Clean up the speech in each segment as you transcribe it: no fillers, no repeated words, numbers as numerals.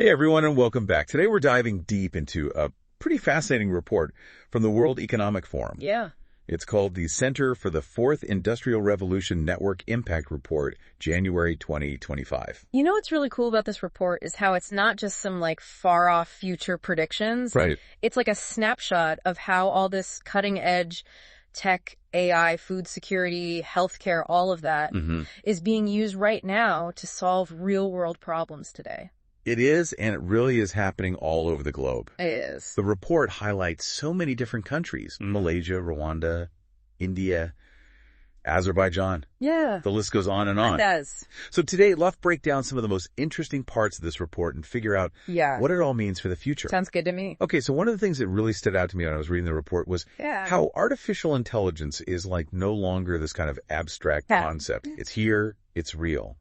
Hey everyone, and welcome back. Today we're diving deep into a pretty fascinating report from the World Economic Forum. Yeah. It's called the Center for the Fourth Industrial Revolution Network Impact Report, January 2025. You know what's really cool about this report is how it's not just some far-off future predictions. Right. It's like a snapshot of how all this cutting-edge tech, AI, food security, healthcare, all of that is being used right now to solve real-world problems today. It is, and it really is happening all over the globe. It is. The report highlights so many different countries: Malaysia, Rwanda, India, Azerbaijan. Yeah. The list goes on and on. It does. So today, let's break down some of the most interesting parts of this report and figure out what it all means for the future. Sounds good to me. Okay, so one of the things that really stood out to me when I was reading the report was how artificial intelligence is no longer this kind of abstract concept. It's here, it's real,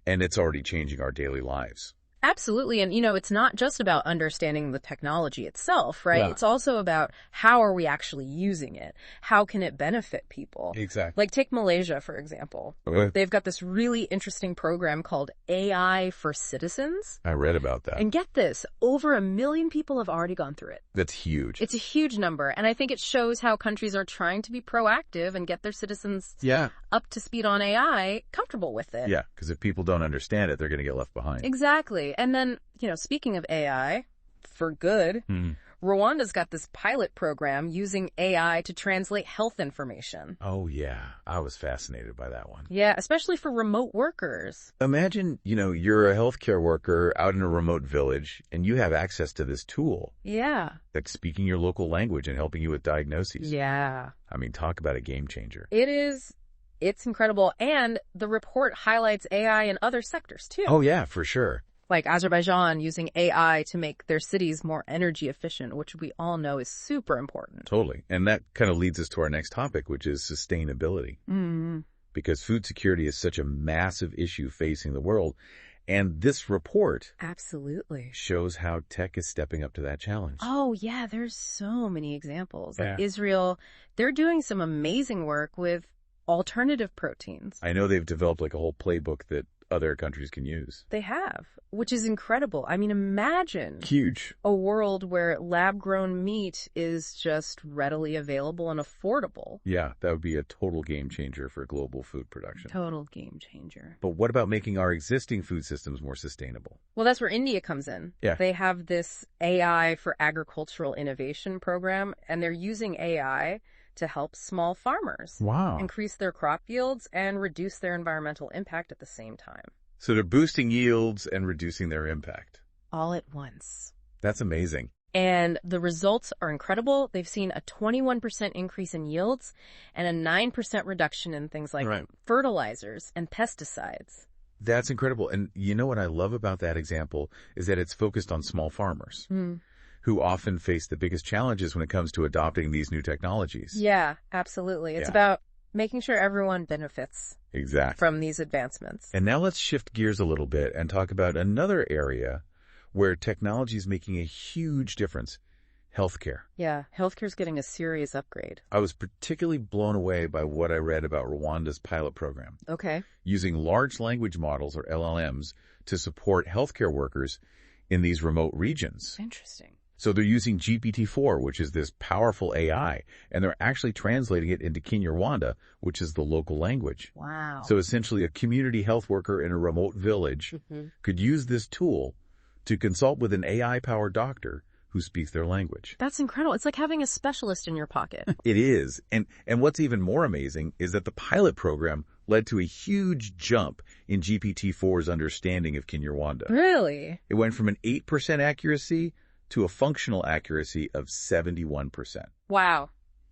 and it's already changing our daily lives. Absolutely. And, it's not just about understanding the technology itself, right? Yeah. It's also about how are we actually using it? How can it benefit people? Exactly. Take Malaysia, for example. Okay. They've got this really interesting program called AI for Citizens. I read about that. And get this, over 1 million people have already gone through it. That's huge. It's a huge number. And I think it shows how countries are trying to be proactive and get their citizens up to speed on AI, comfortable with it. Yeah, because if people don't understand it, they're going to get left behind. Exactly. And then, speaking of AI, for good, Rwanda's got this pilot program using AI to translate health information. Oh, yeah. I was fascinated by that one. Yeah, especially for remote workers. Imagine, you're a healthcare worker out in a remote village and you have access to this tool. Yeah. That's speaking your local language and helping you with diagnoses. Yeah. I mean, talk about a game changer. It is. It's incredible. And the report highlights AI in other sectors, too. Oh, yeah, for sure. Like Azerbaijan using AI to make their cities more energy efficient, which we all know is super important. Totally. And that kind of leads us to our next topic, which is sustainability. Because food security is such a massive issue facing the world. And this report shows how tech is stepping up to that challenge. Oh, yeah. There's so many examples. Yeah. Israel, they're doing some amazing work with alternative proteins. I know they've developed a whole playbook that other countries can use. They have, which is incredible. I mean, imagine huge a world where lab-grown meat is just readily available and affordable. Yeah, that would be a total game changer for global food production. Total game changer. But what about making our existing food systems more sustainable? Well, that's where India comes in. Yeah. They have this AI for agricultural innovation program, and they're using AI to help small farmers increase their crop yields and reduce their environmental impact at the same time. So they're boosting yields and reducing their impact. All at once. That's amazing. And the results are incredible. They've seen a 21% increase in yields and a 9% reduction in things like fertilizers and pesticides. That's incredible. And you know what I love about that example is that it's focused on small farmers. Who often face the biggest challenges when it comes to adopting these new technologies. Yeah, absolutely. It's about making sure everyone benefits from these advancements. And now let's shift gears a little bit and talk about another area where technology is making a huge difference: healthcare. Yeah, healthcare's getting a serious upgrade. I was particularly blown away by what I read about Rwanda's pilot program. Okay. Using large language models, or LLMs, to support healthcare workers in these remote regions. Interesting. So they're using GPT-4, which is this powerful AI, and they're actually translating it into Kinyarwanda, which is the local language. Wow. So essentially a community health worker in a remote village could use this tool to consult with an AI-powered doctor who speaks their language. That's incredible. It's like having a specialist in your pocket. It is. And what's even more amazing is that the pilot program led to a huge jump in GPT-4's understanding of Kinyarwanda. Really? It went from an 8% accuracy to a functional accuracy of 71%. Wow.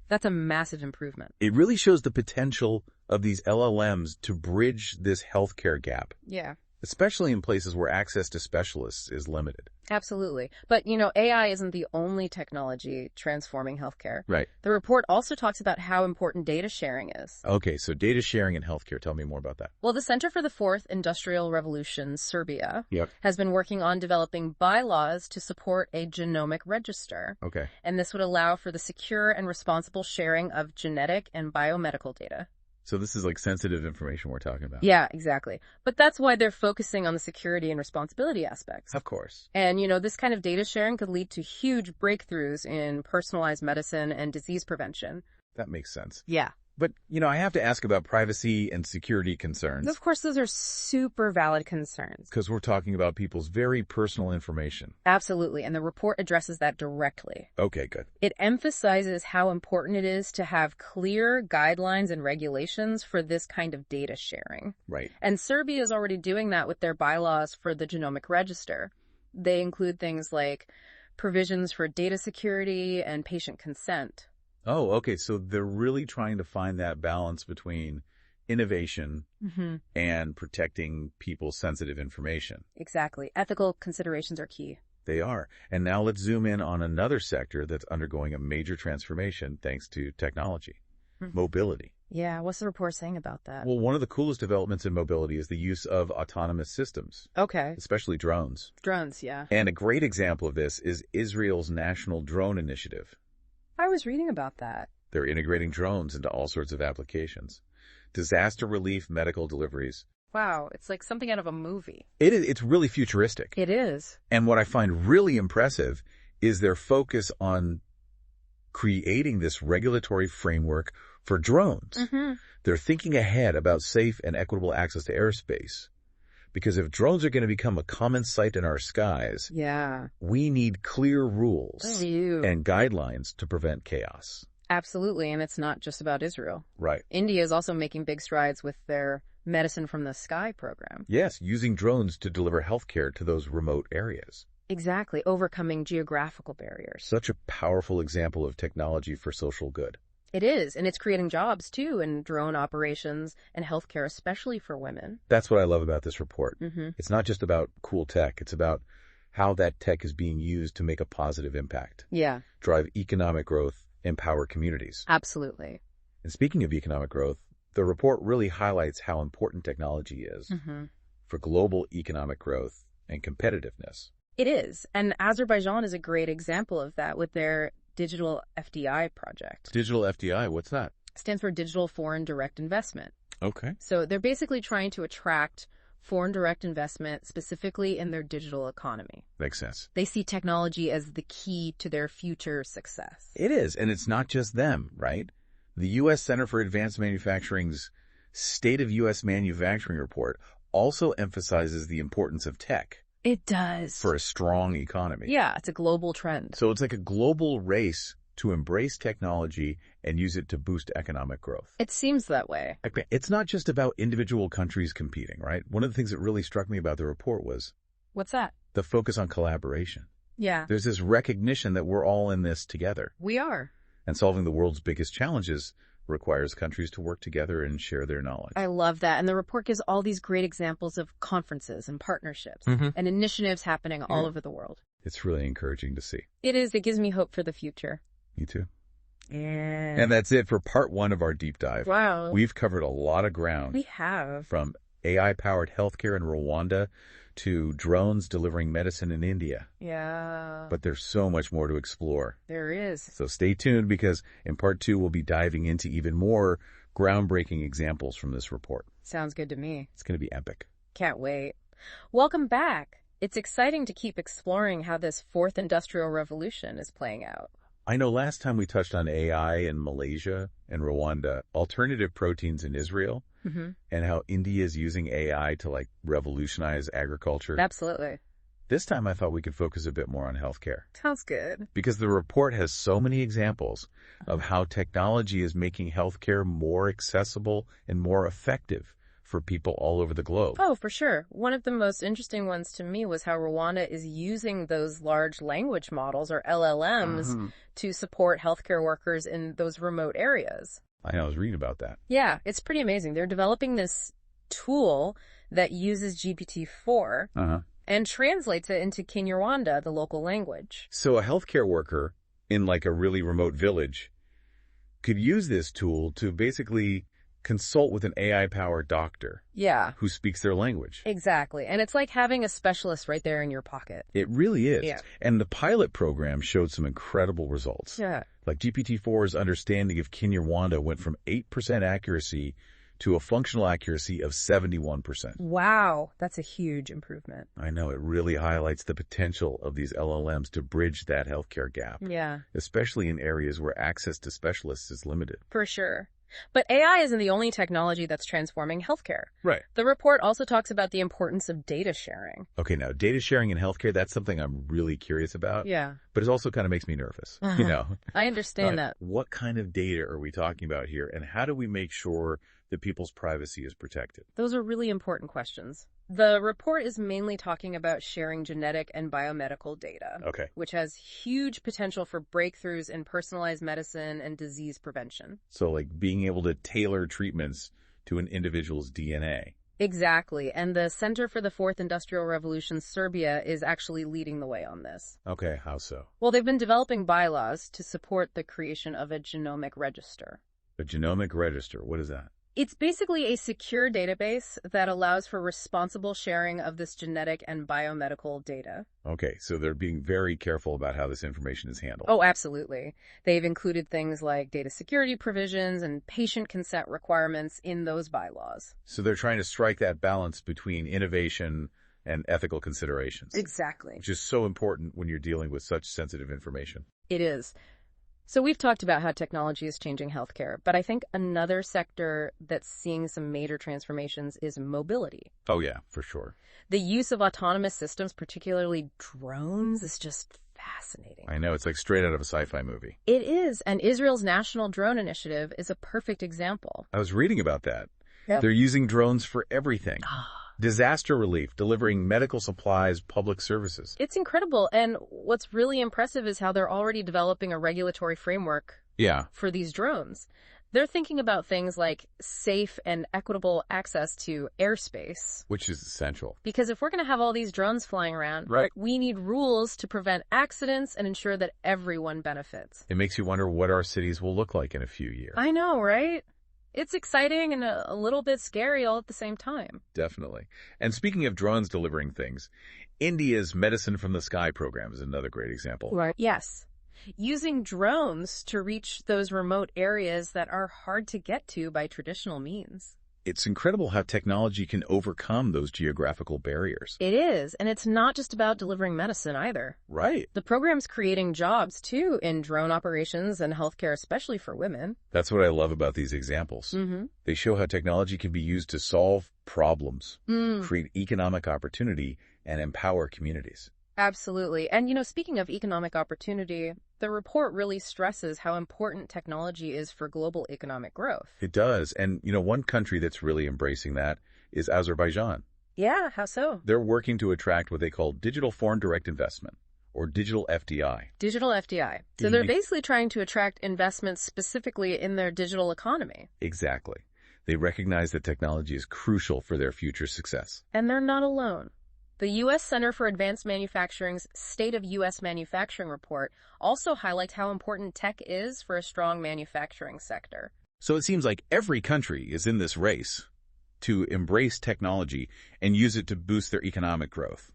That's a massive improvement. It really shows the potential of these LLMs to bridge this healthcare gap. Yeah. Especially in places where access to specialists is limited. Absolutely. But, AI isn't the only technology transforming healthcare. Right. The report also talks about how important data sharing is. Okay, so data sharing in healthcare. Tell me more about that. Well, the Center for the Fourth Industrial Revolution, Serbia, has been working on developing bylaws to support a genomic register. Okay. And this would allow for the secure and responsible sharing of genetic and biomedical data. So this is like sensitive information we're talking about. Yeah, exactly. But that's why they're focusing on the security and responsibility aspects. Of course. And, this kind of data sharing could lead to huge breakthroughs in personalized medicine and disease prevention. That makes sense. Yeah. But, I have to ask about privacy and security concerns. Of course, those are super valid concerns. Because we're talking about people's very personal information. Absolutely, and the report addresses that directly. Okay, good. It emphasizes how important it is to have clear guidelines and regulations for this kind of data sharing. Right. And Serbia is already doing that with their bylaws for the genomic register. They include things like provisions for data security and patient consent. Oh, okay. So they're really trying to find that balance between innovation and protecting people's sensitive information. Exactly. Ethical considerations are key. They are. And now let's zoom in on another sector that's undergoing a major transformation thanks to technology. Mobility. Yeah, what's the report saying about that? Well, one of the coolest developments in mobility is the use of autonomous systems. Okay. Especially drones. Drones, yeah. And a great example of this is Israel's National Drone Initiative. I was reading about that. They're integrating drones into all sorts of applications. Disaster relief, medical deliveries. Wow, it's like something out of a movie. It's really futuristic. It is. And what I find really impressive is their focus on creating this regulatory framework for drones. They're thinking ahead about safe and equitable access to airspace. Because if drones are going to become a common sight in our skies, we need clear rules and guidelines to prevent chaos. Absolutely, and it's not just about Israel. Right. India is also making big strides with their Medicine from the Sky program. Yes, using drones to deliver healthcare to those remote areas. Exactly, overcoming geographical barriers. Such a powerful example of technology for social good. It is, and it's creating jobs, too, in drone operations and healthcare, especially for women. That's what I love about this report. It's not just about cool tech. It's about how that tech is being used to make a positive impact. Yeah. Drive economic growth, empower communities. Absolutely. And speaking of economic growth, the report really highlights how important technology is for global economic growth and competitiveness. It is, and Azerbaijan is a great example of that with their Digital FDI project. Digital FDI, what's that? Stands for Digital Foreign Direct Investment. Okay. So they're basically trying to attract foreign direct investment specifically in their digital economy. Makes sense. They see technology as the key to their future success. It is, and it's not just them, right? The U.S. Center for Advanced Manufacturing's State of U.S. Manufacturing report also emphasizes the importance of tech. It does. For a strong economy. Yeah, it's a global trend. So it's like a global race to embrace technology and use it to boost economic growth. It seems that way. It's not just about individual countries competing, right? One of the things that really struck me about the report was... What's that? The focus on collaboration. Yeah. There's this recognition that we're all in this together. We are. And solving the world's biggest challenges requires countries to work together and share their knowledge. I love that. And the report gives all these great examples of conferences and partnerships and initiatives happening all over the world. It's really encouraging to see. It is. It gives me hope for the future. Me too. Yeah. And that's it for part 1 of our deep dive. Wow. We've covered a lot of ground. We have. From AI-powered healthcare in Rwanda to drones delivering medicine in India. Yeah. But there's so much more to explore. There is. So stay tuned because in part 2, we'll be diving into even more groundbreaking examples from this report. Sounds good to me. It's going to be epic. Can't wait. Welcome back. It's exciting to keep exploring how this 4th industrial revolution is playing out. I know last time we touched on AI in Malaysia and Rwanda, alternative proteins in Israel, and how India is using AI to revolutionize agriculture. Absolutely. This time I thought we could focus a bit more on healthcare. Sounds good. Because the report has so many examples of how technology is making healthcare more accessible and more effective for people all over the globe. Oh, for sure. One of the most interesting ones to me was how Rwanda is using those large language models, or LLMs, to support healthcare workers in those remote areas. I know, I was reading about that. Yeah, it's pretty amazing. They're developing this tool that uses GPT-4 and translates it into Kinyarwanda, the local language. So a healthcare worker in a really remote village could use this tool to basically consult with an AI-powered doctor. Yeah. Who speaks their language. Exactly. And it's like having a specialist right there in your pocket. It really is. Yeah. And the pilot program showed some incredible results. Yeah. Like GPT-4's understanding of Kinyarwanda went from 8% accuracy to a functional accuracy of 71%. Wow, that's a huge improvement. I know, it really highlights the potential of these LLMs to bridge that healthcare gap. Yeah. Especially in areas where access to specialists is limited. For sure. But AI isn't the only technology that's transforming healthcare. Right. The report also talks about the importance of data sharing. Okay, now, data sharing in healthcare, that's something I'm really curious about. Yeah. But it also kind of makes me nervous, you know. I understand that. What kind of data are we talking about here, and how do we make sure that people's privacy is protected? Those are really important questions. The report is mainly talking about sharing genetic and biomedical data, which has huge potential for breakthroughs in personalized medicine and disease prevention. So, like, being able to tailor treatments to an individual's DNA. Exactly. And the Center for the Fourth Industrial Revolution, Serbia, is actually leading the way on this. Okay, how so? Well, they've been developing bylaws to support the creation of a genomic register. A genomic register, what is that? It's basically a secure database that allows for responsible sharing of this genetic and biomedical data. Okay, so they're being very careful about how this information is handled. Oh, absolutely. They've included things like data security provisions and patient consent requirements in those bylaws. So they're trying to strike that balance between innovation and ethical considerations. Exactly. Which is so important when you're dealing with such sensitive information. It is. So we've talked about how technology is changing healthcare, but I think another sector that's seeing some major transformations is mobility. Oh, yeah, for sure. The use of autonomous systems, particularly drones, is just fascinating. I know, it's like straight out of a sci-fi movie. It is, and Israel's National Drone Initiative is a perfect example. I was reading about that. Yep. They're using drones for everything. Disaster relief, delivering medical supplies, public services. It's incredible, and what's really impressive is how they're already developing a regulatory framework for these drones. They're thinking about things like safe and equitable access to airspace. Which is essential. Because if we're going to have all these drones flying around, we need rules to prevent accidents and ensure that everyone benefits. It makes you wonder what our cities will look like in a few years. I know, right? It's exciting and a little bit scary all at the same time. Definitely. And speaking of drones delivering things, India's Medicine from the Sky program is another great example. Right. Yes. Using drones to reach those remote areas that are hard to get to by traditional means. It's incredible how technology can overcome those geographical barriers. It is, and it's not just about delivering medicine either. Right. The program's creating jobs, too, in drone operations and healthcare, especially for women. That's what I love about these examples. They show how technology can be used to solve problems, create economic opportunity, and empower communities. Absolutely. And, speaking of economic opportunity, the report really stresses how important technology is for global economic growth. It does. And, one country that's really embracing that is Azerbaijan. Yeah, how so? They're working to attract what they call digital foreign direct investment, or digital FDI. Digital FDI. So they're basically trying to attract investments specifically in their digital economy. Exactly. They recognize that technology is crucial for their future success. And they're not alone. The U.S. Center for Advanced Manufacturing's State of U.S. Manufacturing report also highlights how important tech is for a strong manufacturing sector. So it seems like every country is in this race to embrace technology and use it to boost their economic growth.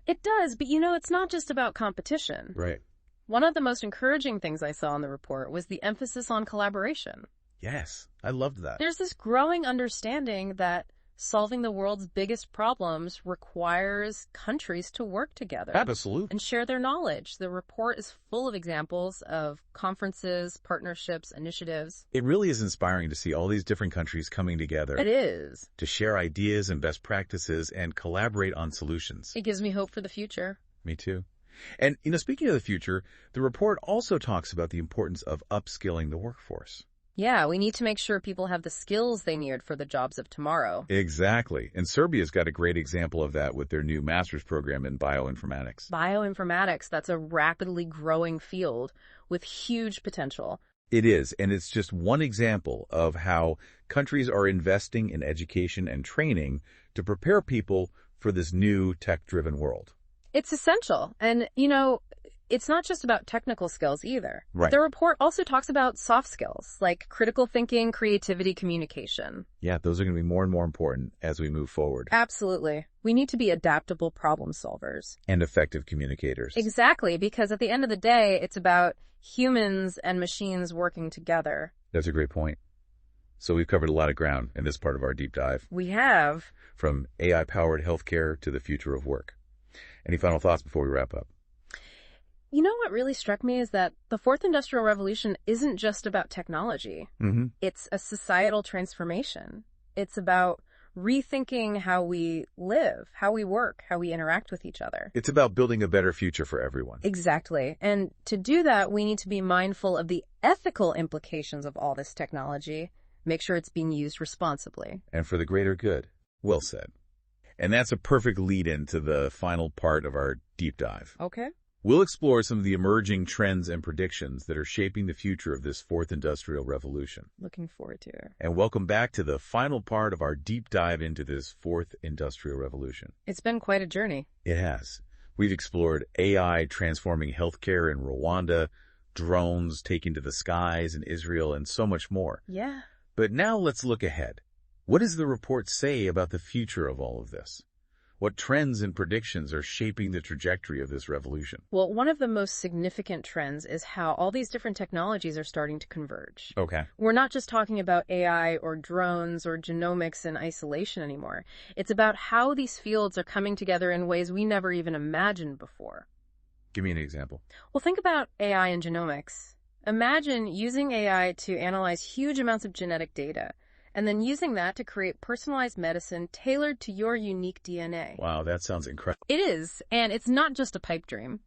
It does, but it's not just about competition. Right. One of the most encouraging things I saw in the report was the emphasis on collaboration. Yes, I loved that. There's this growing understanding that solving the world's biggest problems requires countries to work together. Absolutely. And share their knowledge. The report is full of examples of conferences, partnerships, initiatives. It really is inspiring to see all these different countries coming together. It is. To share ideas and best practices and collaborate on solutions. It gives me hope for the future. Me too. And, speaking of the future, the report also talks about the importance of upskilling the workforce. Yeah, we need to make sure people have the skills they need for the jobs of tomorrow. Exactly. And Serbia's got a great example of that with their new master's program in bioinformatics. Bioinformatics, that's a rapidly growing field with huge potential. It is, and it's just one example of how countries are investing in education and training to prepare people for this new tech-driven world. It's essential. And, it's not just about technical skills either. Right. The report also talks about soft skills, like critical thinking, creativity, communication. Yeah, those are going to be more and more important as we move forward. Absolutely. We need to be adaptable problem solvers. And effective communicators. Exactly, because at the end of the day, it's about humans and machines working together. That's a great point. So we've covered a lot of ground in this part of our deep dive. We have. From AI-powered healthcare to the future of work. Any final thoughts before we wrap up? You know what really struck me is that the fourth industrial revolution isn't just about technology. It's a societal transformation. It's about rethinking how we live, how we work, how we interact with each other. It's about building a better future for everyone. Exactly. And to do that, we need to be mindful of the ethical implications of all this technology, make sure it's being used responsibly. And for the greater good. Well said. And that's a perfect lead-in to the final part of our deep dive. Okay. We'll explore some of the emerging trends and predictions that are shaping the future of this fourth industrial revolution. Looking forward to it. And welcome back to the final part of our deep dive into this fourth industrial revolution. It's been quite a journey. It has. We've explored AI transforming healthcare in Rwanda, drones taking to the skies in Israel, and so much more. Yeah. But now let's look ahead. What does the report say about the future of all of this? What trends and predictions are shaping the trajectory of this revolution? Well, one of the most significant trends is how all these different technologies are starting to converge. Okay. We're not just talking about AI or drones or genomics in isolation anymore. It's about how these fields are coming together in ways we never even imagined before. Give me an example. Well, think about AI and genomics. Imagine using AI to analyze huge amounts of genetic data, and then using that to create personalized medicine tailored to your unique DNA. Wow, that sounds incredible. It is, and it's not just a pipe dream.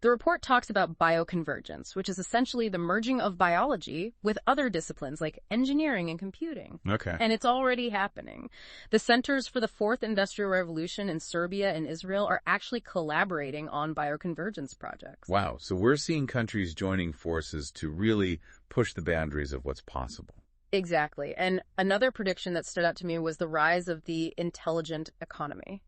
The report talks about bioconvergence, which is essentially the merging of biology with other disciplines like engineering and computing. Okay. And it's already happening. The Centers for the Fourth Industrial Revolution in Serbia and Israel are actually collaborating on bioconvergence projects. Wow, so we're seeing countries joining forces to really push the boundaries of what's possible. Exactly. And another prediction that stood out to me was the rise of the intelligent economy.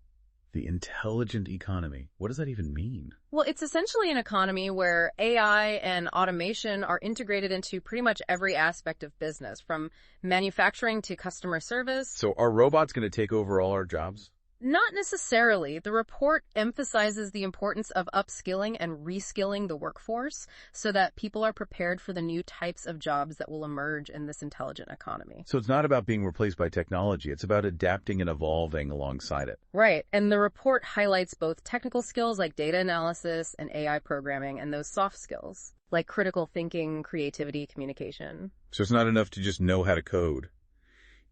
The intelligent economy. What does that even mean? Well, it's essentially an economy where AI and automation are integrated into pretty much every aspect of business, from manufacturing to customer service. So are robots going to take over all our jobs? Not necessarily. The report emphasizes the importance of upskilling and reskilling the workforce so that people are prepared for the new types of jobs that will emerge in this intelligent economy. So it's not about being replaced by technology. It's about adapting and evolving alongside it. Right. And the report highlights both technical skills like data analysis and AI programming, and those soft skills like critical thinking, creativity, communication. So it's not enough to just know how to code.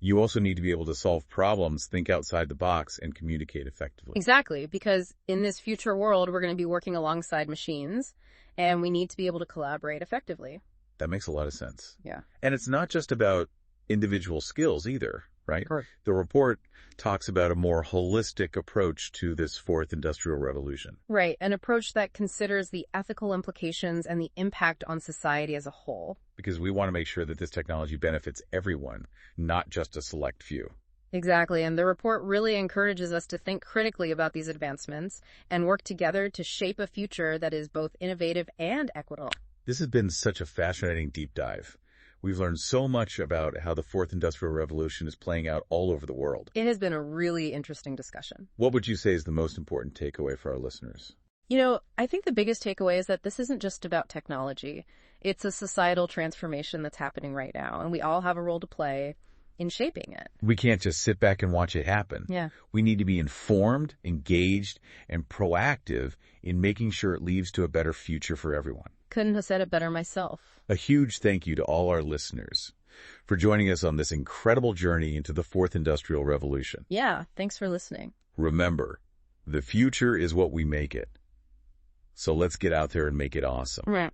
You also need to be able to solve problems, think outside the box, and communicate effectively. Exactly, because in this future world, we're going to be working alongside machines, and we need to be able to collaborate effectively. That makes a lot of sense. Yeah. And it's not just about individual skills either, right? Correct. The report talks about a more holistic approach to this fourth industrial revolution. Right, an approach that considers the ethical implications and the impact on society as a whole. Because we want to make sure that this technology benefits everyone, not just a select few. Exactly, and the report really encourages us to think critically about these advancements and work together to shape a future that is both innovative and equitable. This has been such a fascinating deep dive. We've learned so much about how the fourth industrial revolution is playing out all over the world. It has been a really interesting discussion. What would you say is the most important takeaway for our listeners? You know, I think the biggest takeaway is that this isn't just about technology. It's a societal transformation that's happening right now, and we all have a role to play in shaping it. We can't just sit back and watch it happen. Yeah. We need to be informed, engaged, and proactive in making sure it leads to a better future for everyone. Couldn't have said it better myself. A huge thank you to all our listeners for joining us on this incredible journey into the fourth industrial revolution. Yeah, thanks for listening. Remember, the future is what we make it. So let's get out there and make it awesome. Right.